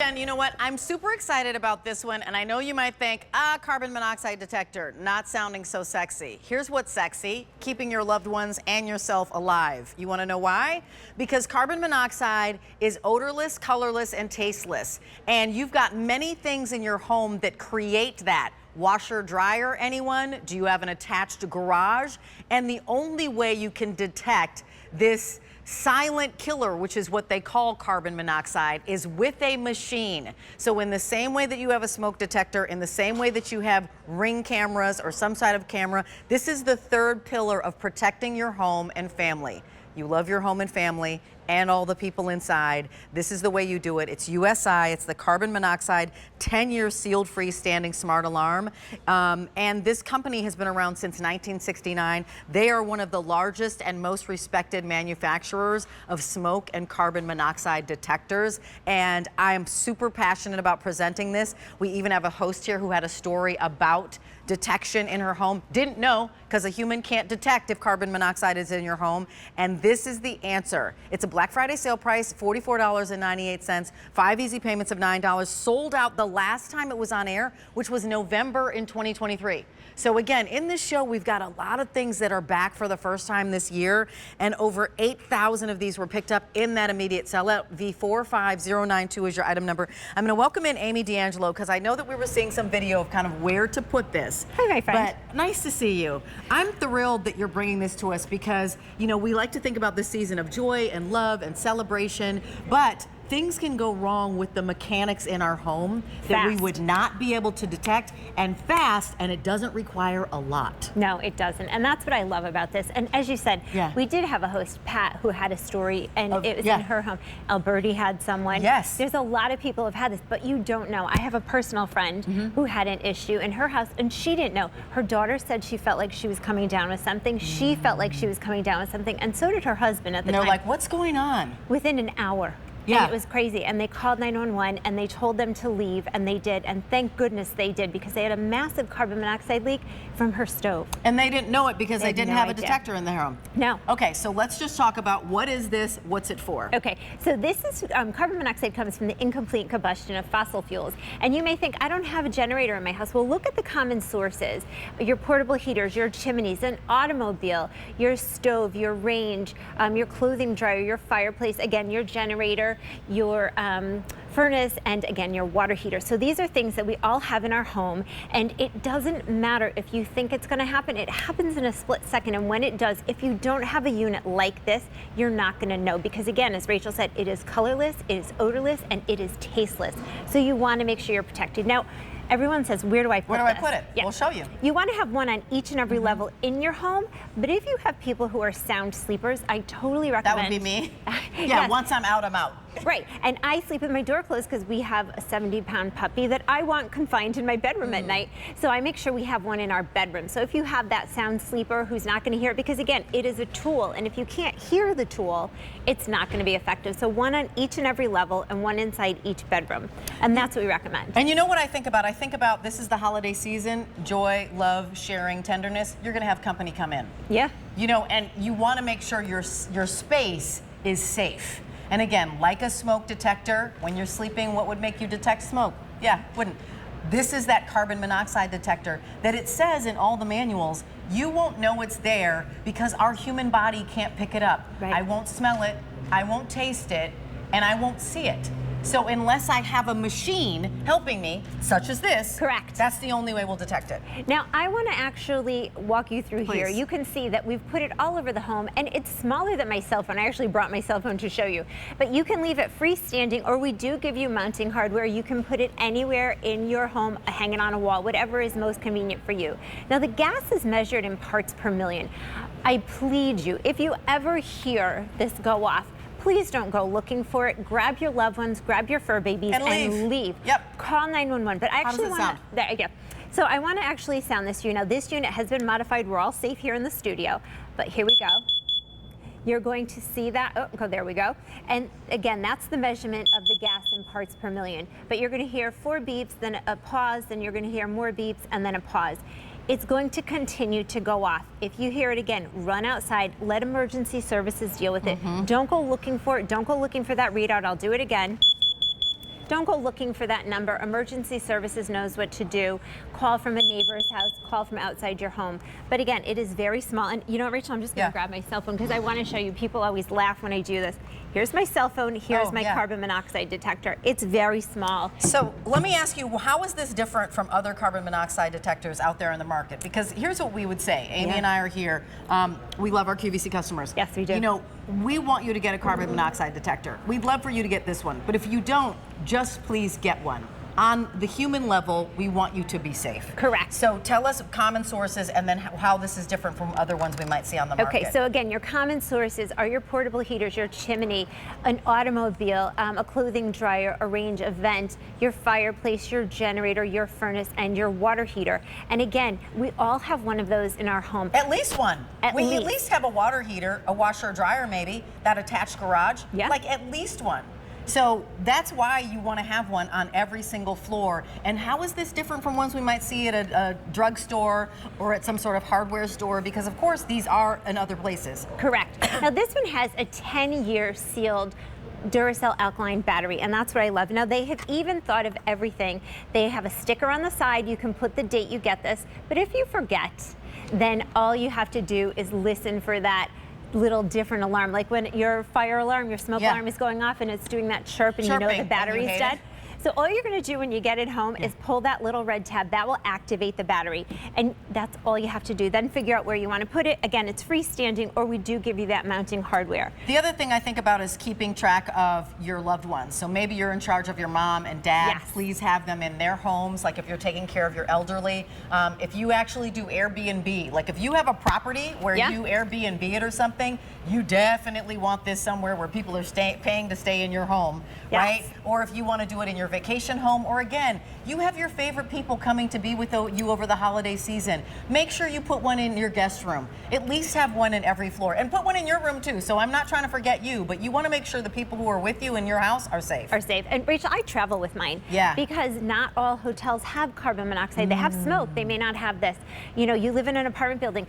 again, you know what? I'm super excited about this one, and I know you might think, carbon monoxide detector, not sounding so sexy. Here's what's sexy: keeping your loved ones and yourself alive. You want to know why? Because carbon monoxide is odorless, colorless, and tasteless. And you've got many things in your home that create that. Washer, dryer, anyone? Do you have an attached garage? And the only way you can detect this silent killer, which is what they call carbon monoxide, is with a machine. So in the same way that you have a smoke detector, in the same way that you have Ring cameras or some sort of camera, this is the third pillar of protecting your home and family. You love your home and family and all the people inside. This is the way you do it. It's USI. It's the carbon monoxide 10-year sealed freestanding smart alarm. And this company has been around since 1969. They are one of the largest and most respected manufacturers of smoke and carbon monoxide detectors. And I am super passionate about presenting this. We even have a host here who had a story about detection in her home. Didn't know, because a human can't detect if carbon monoxide is in your home. And this is the answer. It's a Black Friday sale price, $44.98, 5 easy payments of $9. Sold out the last time it was on air, which was November in 2023. So again, in this show, we've got a lot of things that are back for the first time this year, and over 8,000 of these were picked up in that immediate sellout. V45092 is your item number. I'm going to welcome in Amy D'Angelo, because I know that we were seeing some video of kind of where to put this. Hi, my friend. But nice to see you. I'm thrilled that you're bringing this to us because, you know, we like to think about this season of joy and love and celebration, but things can go wrong with the mechanics in our home that we would not be able to detect, and fast, and it doesn't require a lot. No, it doesn't. And that's what I love about this. And as you said, we did have a host, Pat, who had a story, and it was in her home. Alberti had someone. Yes. There's a lot of people who have had this, but you don't know. I have a personal friend who had an issue in her house, and she didn't know. Her daughter said she felt like she was coming down with something. She felt like she was coming down with something, and so did her husband at the time. They're like, what's going on? Within an hour. Yeah. And it was crazy. And they called 911 and they told them to leave, and they did. And thank goodness they did, because they had a massive carbon monoxide leak from her stove. And they didn't know it because they didn't have a detector in their home. No. Okay, so let's just talk about what is this, what's it for? Okay, so this is, carbon monoxide comes from the incomplete combustion of fossil fuels. And you may think, I don't have a generator in my house. Well, look at the common sources. Your portable heaters, your chimneys, an automobile, your stove, your range, your clothing dryer, your fireplace, again, your generator, your furnace, and again, your water heater. So these are things that we all have in our home, and it doesn't matter if you think it's going to happen. It happens in a split second, and when it does, if you don't have a unit like this, you're not going to know, because again, as Rachel said, it is colorless, it is odorless, and it is tasteless. So you want to make sure you're protected. Now, everyone says, where do I put this? Where do I put it? Yeah. We'll show you. You want to have one on each and every level in your home, but if you have people who are sound sleepers, I totally recommend. That would be me. Yeah, yes. Once I'm out, I'm out. Right, and I sleep with my door closed because we have a 70-pound puppy that I want confined in my bedroom at night. So I make sure we have one in our bedroom. So if you have that sound sleeper who's not going to hear it, because again, it is a tool, and if you can't hear the tool, it's not going to be effective. So one on each and every level and one inside each bedroom. And that's what we recommend. And you know what I think about? I think about, this is the holiday season, joy, love, sharing, tenderness. You're going to have company come in. Yeah. You know, and you want to make sure your space is safe. And again, like a smoke detector, when you're sleeping, what would make you detect smoke? Yeah, wouldn't. This is that carbon monoxide detector that it says in all the manuals, you won't know it's there because our human body can't pick it up. Right. I won't smell it, I won't taste it, and I won't see it. So unless I have a machine helping me, such as this, correct, that's the only way we'll detect it. Now, I want to actually walk you through here. Please. You can see that we've put it all over the home, and it's smaller than my cell phone. I actually brought my cell phone to show you. But you can leave it freestanding, or we do give you mounting hardware. You can put it anywhere in your home, hanging on a wall, whatever is most convenient for you. Now, the gas is measured in parts per million. I plead you, if you ever hear this go off, please don't go looking for it. Grab your loved ones, grab your fur babies, and leave. Yep. Call 911. But I actually want to. There you go. So I want to actually sound this unit. Now, this unit has been modified. We're all safe here in the studio. But here we go. You're going to see that. Oh, there we go. And again, that's the measurement of the gas in parts per million. But you're going to hear 4 beeps, then a pause, then you're going to hear more beeps, and then a pause. It's going to continue to go off. If you hear it again, run outside, let emergency services deal with it. Don't go looking for it. Don't go looking for that readout. I'll do it again. don't go looking for that number. Emergency services knows what to do. Call from a neighbor's house, call from outside your home. But again, it is very small. And you know what, Rachel, I'm just gonna grab my cell phone because I wanna show you, people always laugh when I do this. Here's my cell phone, here's my carbon monoxide detector. It's very small. So let me ask you, how is this different from other carbon monoxide detectors out there in the market? Because here's what we would say. Amy and I are here. We love our QVC customers. Yes, we do. You know, we want you to get a carbon monoxide detector. We'd love for you to get this one. But if you don't, just please get one. On the human level, we want you to be safe. Correct. So tell us common sources and then how this is different from other ones we might see on the market. Okay, so again, your common sources are your portable heaters, your chimney, an automobile, a clothing dryer, a range, a vent, your fireplace, your generator, your furnace, and your water heater. And again, we all have one of those in our home. At least one. We at least have a water heater, a washer or dryer maybe, that attached garage. Yeah. Like at least one. So that's why you want to have one on every single floor. And how is this different from ones we might see at a drugstore or at some sort of hardware store? Because of course these are in other places. Correct. Now this one has a 10-year sealed Duracell alkaline battery, and that's what I love. Now they have even thought of everything. They have a sticker on the side. You can put the date you get this, but if you forget, then all you have to do is listen for that little different alarm, like when your fire alarm, your smoke alarm is going off and it's doing that chirp and you know the battery's dead. So all you're going to do when you get it home is pull that little red tab. That will activate the battery. And that's all you have to do. Then figure out where you want to put it. Again, it's freestanding, or we do give you that mounting hardware. The other thing I think about is keeping track of your loved ones. So maybe you're in charge of your mom and dad. Yes. Please have them in their homes, like if you're taking care of your elderly. If you actually do Airbnb, like if you have a property where you Airbnb it or something, you definitely want this somewhere where people are paying to stay in your home, right? Or if you want to do it in your vacation home, or again, you have your favorite people coming to be with you over the holiday season. Make sure you put one in your guest room. At least have one in every floor, and put one in your room too. So I'm not trying to forget you, but you want to make sure the people who are with you in your house are safe. And Rachel, I travel with mine. Because not all hotels have carbon monoxide. They have smoke. They may not have this. You know, you live in an apartment building.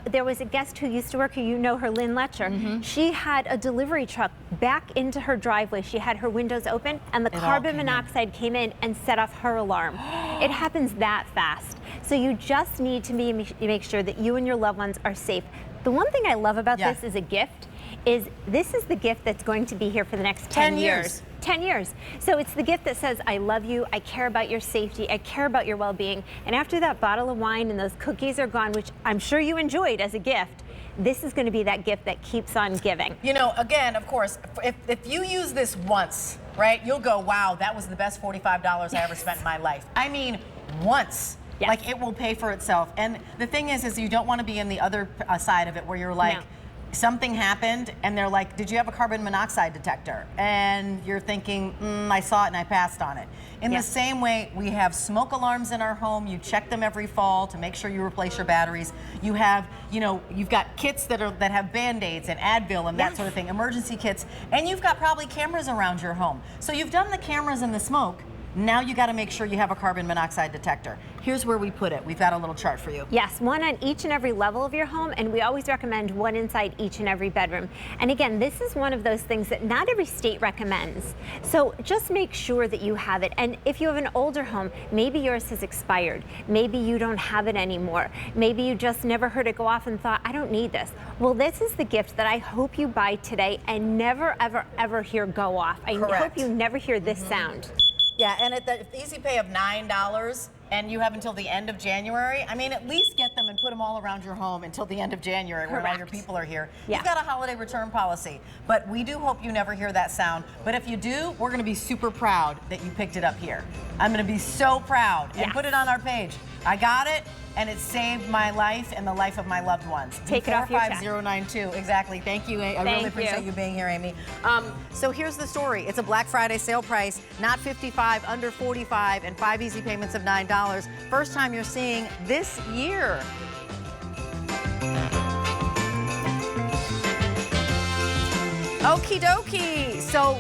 There was a guest who used to work here. You know her, Lynn Letcher. She had a delivery truck back into her driveway. She had her windows open, and the carbon monoxide came in and set off her alarm. It happens that fast. So you just need to make sure that you and your loved ones are safe. The one thing I love about this as a gift is this is the gift that's going to be here for the next 10 years. 10 years. So it's the gift that says, I love you, I care about your safety, I care about your well-being. And after that bottle of wine and those cookies are gone, which I'm sure you enjoyed as a gift, this is going to be that gift that keeps on giving. You know, again, of course, if you use this once, right, you'll go, wow, that was the best $45 I ever spent in my life. I mean, once. Like, it will pay for itself. And the thing is you don't want to be in the other side of it where you're like, something happened and they're like, did you have a carbon monoxide detector? And you're thinking, I saw it and I passed on it. In the same way, we have smoke alarms in our home. You check them every fall to make sure you replace your batteries. You have, you know, you've got kits that have Band-Aids and Advil and that sort of thing, emergency kits, and you've got probably cameras around your home. So you've done the cameras and the smoke. Now you got to make sure you have a carbon monoxide detector. Here's where we put it. We've got a little chart for you. Yes, one on each and every level of your home, and we always recommend one inside each and every bedroom. And again, this is one of those things that not every state recommends. So just make sure that you have it. And if you have an older home, maybe yours has expired. Maybe you don't have it anymore. Maybe you just never heard it go off and thought, I don't need this. Well, this is the gift that I hope you buy today and never, ever, ever hear go off. I hope you never hear this sound. Yeah, and at the easy pay of $9, and you have until the end of January, I mean, at least get them and put them all around your home until the end of January when all your people are here. You've got a holiday return policy, but we do hope you never hear that sound. But if you do, we're going to be super proud that you picked it up here. I'm going to be so proud and put it on our page. I got it, and it saved my life and the life of my loved ones. Take it off your check. 45092. Exactly. Thank you. I really appreciate you being here, Amy. So here's the story. It's a Black Friday sale price, not $55, under $45, and 5 easy payments of $9. First time you're seeing this year. Okie dokie. So